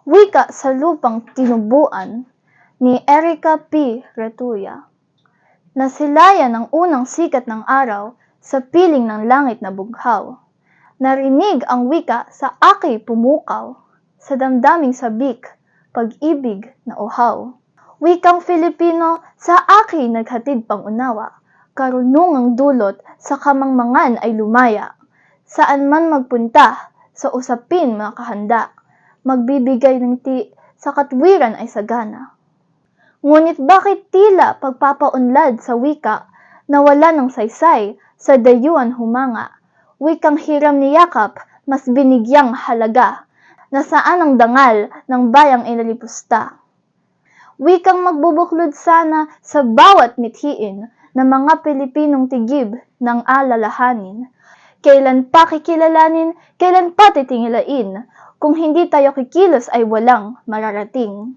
Wika sa Lupang Tinubuan ni Erica P. Retuya. Nasilayan ang unang sikat ng araw sa piling ng langit na bughaw. Narinig ang wika sa aki pumukaw, sa damdaming sabik, pag-ibig na uhaw. Wikang Filipino sa aki naghatid pangunawa, karunungang dulot sa kamangmangan ay lumaya. Saan man magpunta, sa usapin makahanda, magbibigay ng sa katwiran ay sagana. Ngunit bakit tila pagpapaunlad sa wika, nawala ng saysay, sa dayuhan humanga, wikang hiram ni yakap, mas binigyang halaga, nasaan ang dangal ng bayang inalipusta. Wikang magbubuklod sana sa bawat mithiin ng mga Pilipinong tigib ng alalahanin. Kailan pa kikilalanin, kailan pa titingilain, kung hindi tayo kikilos ay walang mararating.